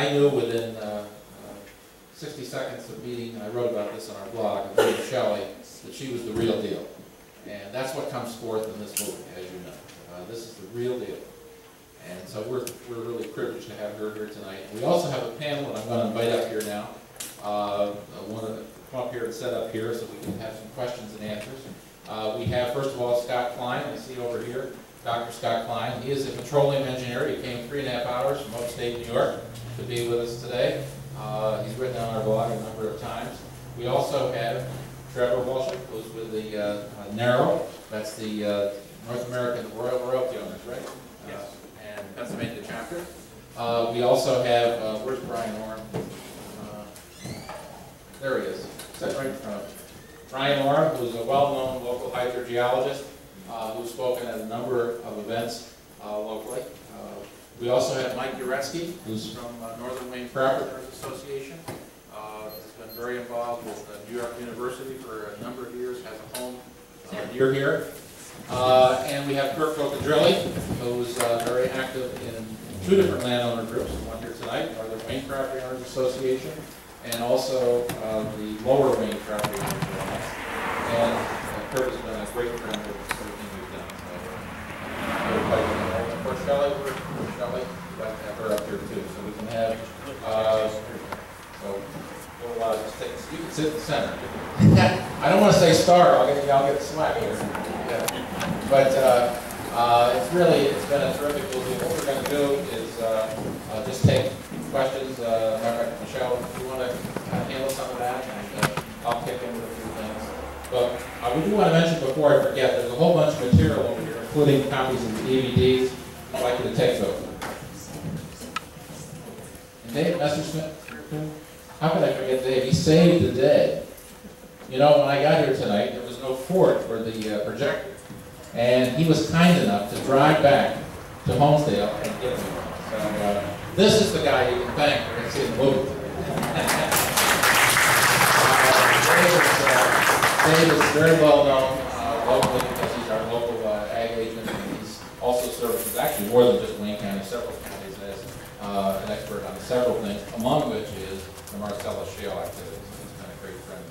I knew within 60 seconds of meeting, and I wrote about this on our blog, of meeting Shelley, that she was the real deal. And that's what comes forth in this movie, as you know. This is the real deal. And so we're really privileged to have her here tonight. And we also have a panel that I'm going to invite up here now. I want to come up here and set up here so we can have some questions and answers. We have, first of all, Scott Klein. I see over here, Dr. Scott Klein. He is a petroleum engineer. He came 3.5 hours from upstate New York to be with us today. He's written on our blog a number of times. We also have Trevor Walsham, who's with the NARRO. That's the North American Royalty Owners, right? Yes. And Pennsylvania chapter. We also have, where's Brian Orm? There he is. Sitting right in front of me. Brian Orm, who's a well-known local hydrogeologist, who's spoken at a number of events locally. We also have Mike Uretsky, who's from Northern Wayne Carpenters Association. Has been very involved with New York University for a number of years, has a home near here. And we have Kirk Rocadrilli, who's very active in 2 different landowner groups, one here tonight, Northern Wayne Property Owners Association, and also the Lower Wayne Property Owners Alliance. And Kirk has been a great friend of everything we've done. So, of course, Shelley, we'd like to have her up here too, so we can have, so we'll just take, you can sit in the center. I don't want to say star, I'll get slack here. Yeah. But it's been a terrific movie. What we're going to do is just take questions. Michelle, if you want to handle some of that, and I'll kick in with a few things. But we do want to mention before I forget, there's a whole bunch of material over here, including copies of the DVDs. I'd like you to take those. And Dave Messersmith, how could I forget Dave? He saved the day. You know, when I got here tonight, there was no cord for the projector. And he was kind enough to drive back to Homestead and get me one. So this is the guy you can thank for seeing the movie. Dave is very well known locally because he's our local ag agent, and he's also served, actually more than just Wayne County, several counties as an expert on several things, among which is the Marcellus shale activities. He's been a great friend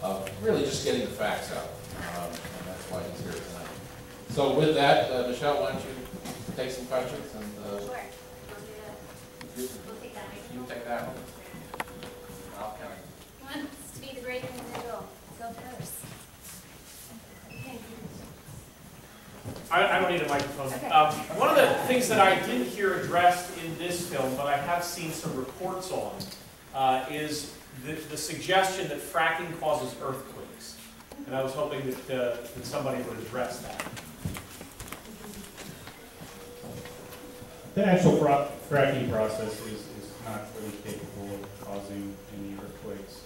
of really just getting the facts out, and that's why he's here tonight. So with that, Michelle, why don't you take some questions? And, sure. We'll take that. You take that one. I'll count. Who wants to be the great individual? Go first. Okay. I don't need a microphone. Okay. One of the things that I didn't hear addressed in this film, but I have seen some reports on, is the suggestion that fracking causes earthquakes. And I was hoping that somebody would address that. The actual fracking process is not really capable of causing any earthquakes.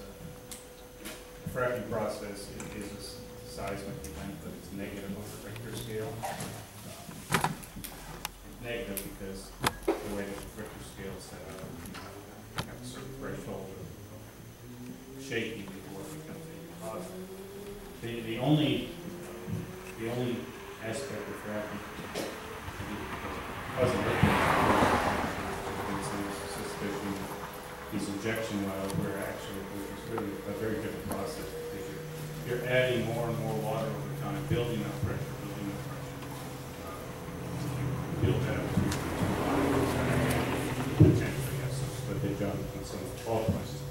The fracking process is a seismic event, but it's negative on the Richter scale. It's negative because the way the Richter scale is set up, you have a certain threshold of shaking before it becomes a positive. The only aspect of fracking causing suspicion these injection wells, where actually it's really a very different process, because you're adding more and more water over time, building up pressure, You build that up potentially has some slippage on some fault places.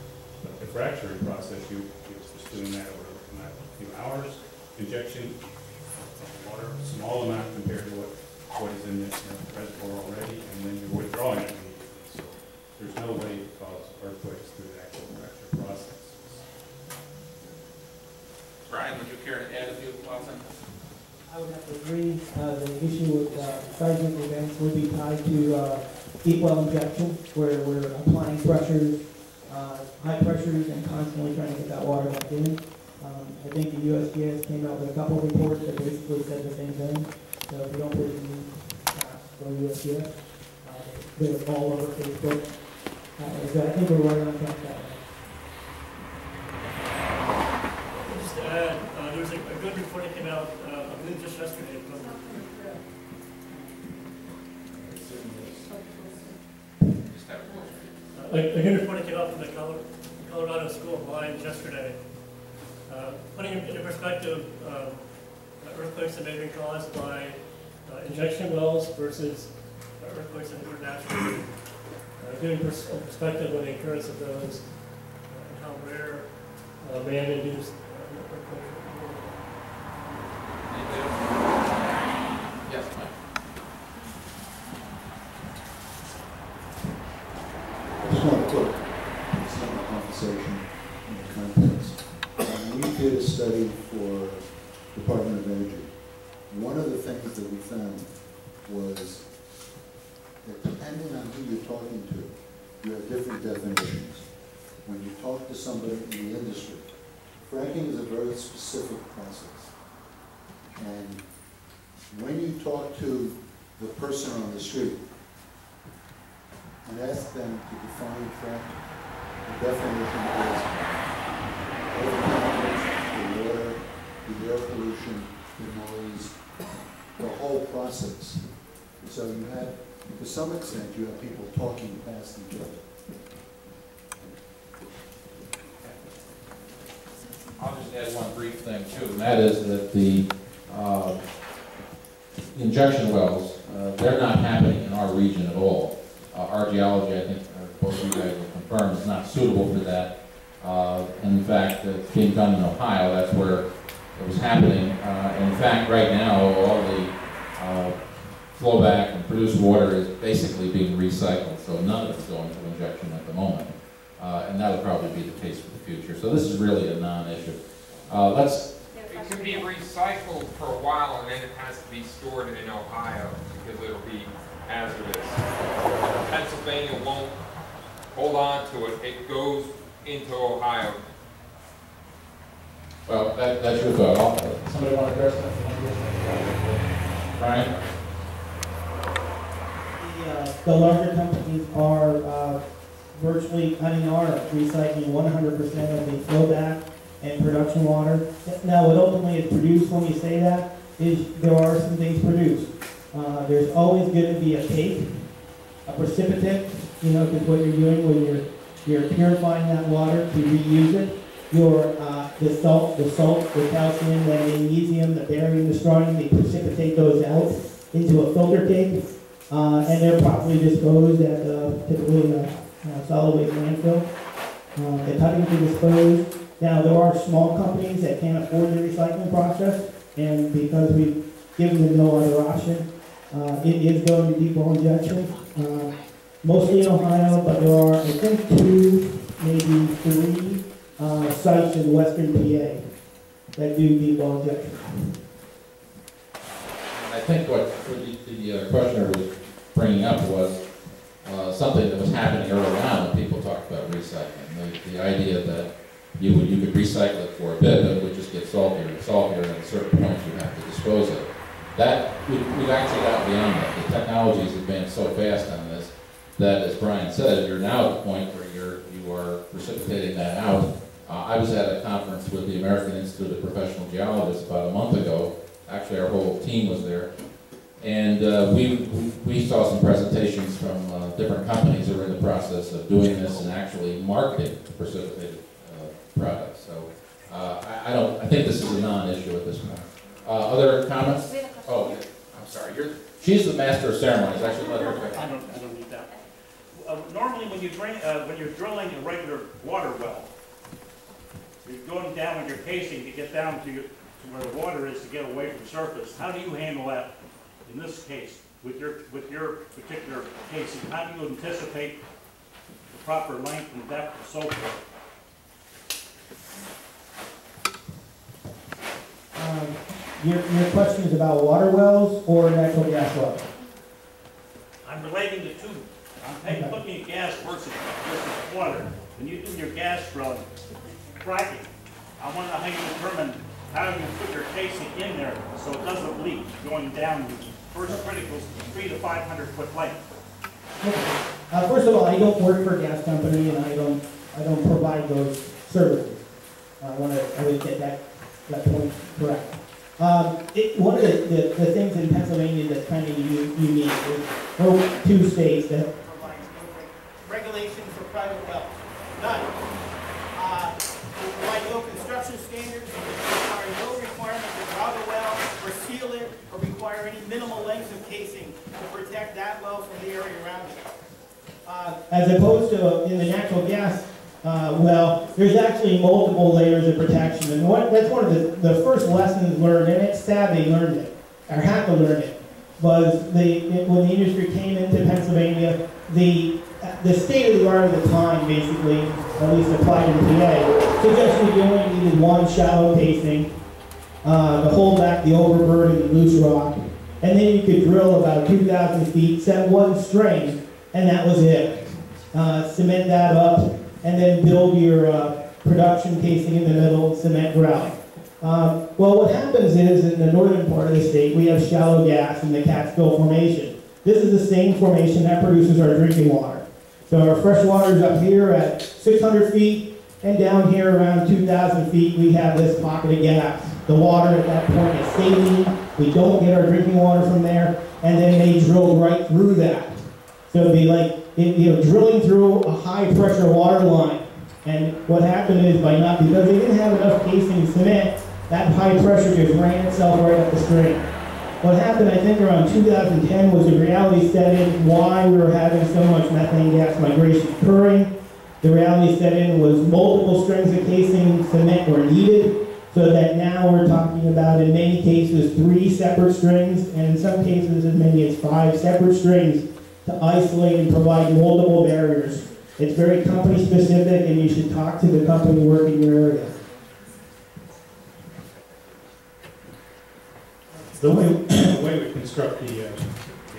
But the fracturing process, you're just doing that over a few hours. Injection of water, small amount compared to what is in the reservoir already, and then you're withdrawing it immediately. So there's no way to cause earthquakes through the actual fracture process. Brian, would you care to add a few thoughts on this? I would have to agree. The issue with seismic events would be tied to deep well injection, where we're applying pressures, high pressures, and constantly trying to get that water back in. I think the USGS came out with a couple of reports that basically said the same thing. So if you don't put it in for USGS, they're all over Facebook. So I think we're right on track that way. Just to add, there was a good report that came out, I believe just yesterday, from A good reporter came up from the Colorado School of Mines yesterday, putting into perspective earthquakes that may be caused by injection wells versus earthquakes that occur naturally. Giving perspective on the occurrence of those and how rare man-induced earthquakes Yes, Mike. I just want to put some of the conversation in context. We did a study for Department of Energy. One of the things that we found was that depending on who you're talking to, you have different definitions. When you talk to somebody in the industry, fracking is a very specific process. And when you talk to the person on the street and ask them to define fracking, the definition is overcontamination, the water, the air pollution, the noise, the whole process. So you have, to some extent, you have people talking past each other. I'll just add one brief thing too, and that is that the injection wells, they're not happening in our region at all. Our geology, I think, both of you guys will confirm, is not suitable for that. In fact, it's being done in Ohio. That's where it was happening. In fact, right now, all the flowback and produced water is basically being recycled, so none of it's going to injection at the moment. And that'll probably be the case for the future. So this is really a non-issue. It can be recycled for a while and then it has to be stored in Ohio because it'll be hazardous. Pennsylvania won't hold on to it. It goes into Ohio. Well, that's your thought. Somebody want to address that? Brian? The larger companies are virtually, are recycling 100% of the flowback and production water. Now, what ultimately is produced when you say that is there are some things produced. There's always going to be a cake, a precipitate, because what you're doing when you're purifying that water to reuse it. The salt, the calcium, the magnesium, the barium, the strontium, they precipitate those out into a filter cake, and they're properly disposed at typically solid waste landfill. They're cutting to dispose. Now, there are small companies that can't afford the recycling process, and because we've given them no other option, it is going to deep well injection. Mostly in Ohio, but there are, I think, 2, maybe 3 sites in western PA that do deep well injection. I think what the questioner was bringing up was something that was happening early on when people talked about recycling. The idea that you could recycle it for a bit, but it would just get saltier and saltier, and at a certain point you have to dispose of it. That, we've actually got beyond that. The technology has advanced so fast on this that, as Brian said, you're now at the point where you are precipitating that out. I was at a conference with the American Institute of Professional Geologists about a month ago. Actually, our whole team was there. And we saw some presentations from different companies that are in the process of doing this and actually marketing precipitated products. So I think this is a non-issue at this point. Other comments? Oh, yeah. I'm sorry. She's the master of ceremonies. I should let her go. I don't need that. Normally, when you're drilling a regular water well, you're going down with your casing to get down to where the water is to get away from the surface. How do you handle that in this case with your particular casing? How do you anticipate the proper length and depth and so forth? Your question is about water wells or natural gas wells? I'm relating the two. I'm looking at gas versus water. When you do your gas drug fracking, I want to know how you determine how you put your casing in there so it doesn't leak going down first critical 300 to 500 foot length. Okay. First of all, I don't work for a gas company and I don't provide those services. I want to get that point correct. One of the things in Pennsylvania that's kind of unique is we're 2 states that provide regulation for private wells. None. By no construction standards, there are no requirement to drop a well or seal it or require any minimal length of casing to protect that well from the area around it. As opposed to in the natural gas well, there's actually multiple layers of protection. And that's one of the first lessons learned, and it's sad they learned it, or had to learn it, was when the industry came into Pennsylvania, the state of the art of the time, basically, at least applied in PA, suggested you only needed one shallow casing to hold back the overburden and loose rock, and then you could drill about 2,000 feet, set one string, and that was it. Cement that up, and then build your production casing in the middle, cement grout. Well, what happens is, in the northern part of the state, we have shallow gas in the Catskill Formation. This is the same formation that produces our drinking water. So our fresh water is up here at 600 feet, and down here around 2,000 feet, we have this pocket of gas. The water at that point is saline. We don't get our drinking water from there, and then they drill right through that. So it'd be like, drilling through a high-pressure water line. And what happened is, because they didn't have enough casing cement, that high pressure just ran itself right up the string. What happened, I think, around 2010 was the reality set in why we were having so much methane gas migration occurring. The reality set in was multiple strings of casing cement were needed, so that now we're talking about, in many cases, 3 separate strings, and in some cases as many as 5 separate strings to isolate and provide multiple barriers. It's very company specific, and you should talk to the company working in your area. The way we construct the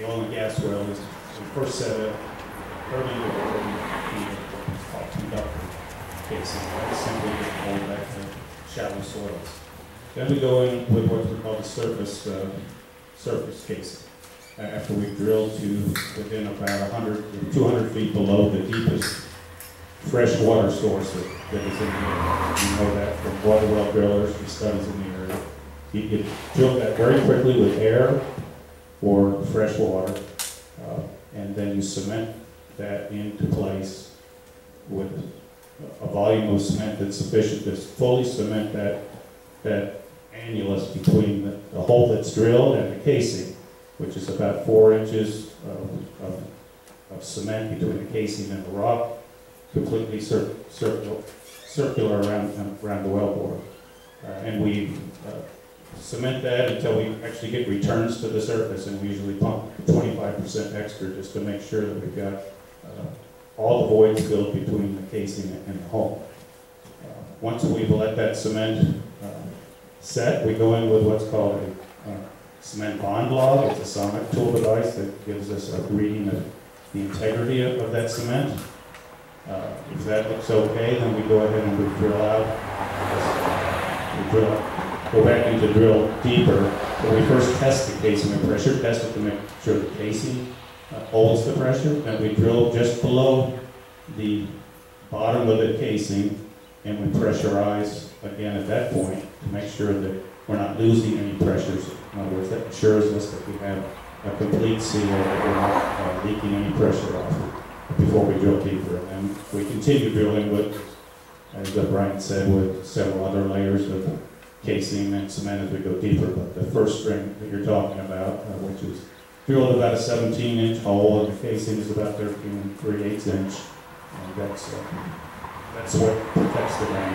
oil and gas well is we first set a 30 to 40 feet of called conductor casing, right? Simply to hold back the shallow soils. Then we go in with what we call the surface casing. After we've drilled to within about 100 to 200 feet below the deepest fresh water source that is in the area. You know that from water well drillers and studies in the area. You can drill that very quickly with air or fresh water, and then you cement that into place with a volume of cement that's sufficient to fully cement that annulus between the hole that's drilled and the casing, which is about 4 inches of cement between the casing and the rock, completely circular around the wellbore. And we cement that until we actually get returns to the surface, and we usually pump 25% extra just to make sure that we've got all the voids filled between the casing and the hole. Once we've let that cement set, we go in with what's called a cement bond log. It's a sonic tool device that gives us a reading of the integrity of that cement. If that looks okay, then we go ahead and we drill out. Go back in to drill deeper. But we first test the casing and pressure test it to make sure the casing holds the pressure. Then we drill just below the bottom of the casing, and we pressurize again at that point to make sure that we're not losing any pressures. In other words, that ensures us that we have a complete seal, that we're not leaking any pressure off before we drill deeper. And we continue drilling with, as Brian said, with several other layers of casing and cement as we go deeper. But the first string that you're talking about, which is drilled about a 17-inch hole, and the casing is about 13 3/8 inch. And that's what protects the ground.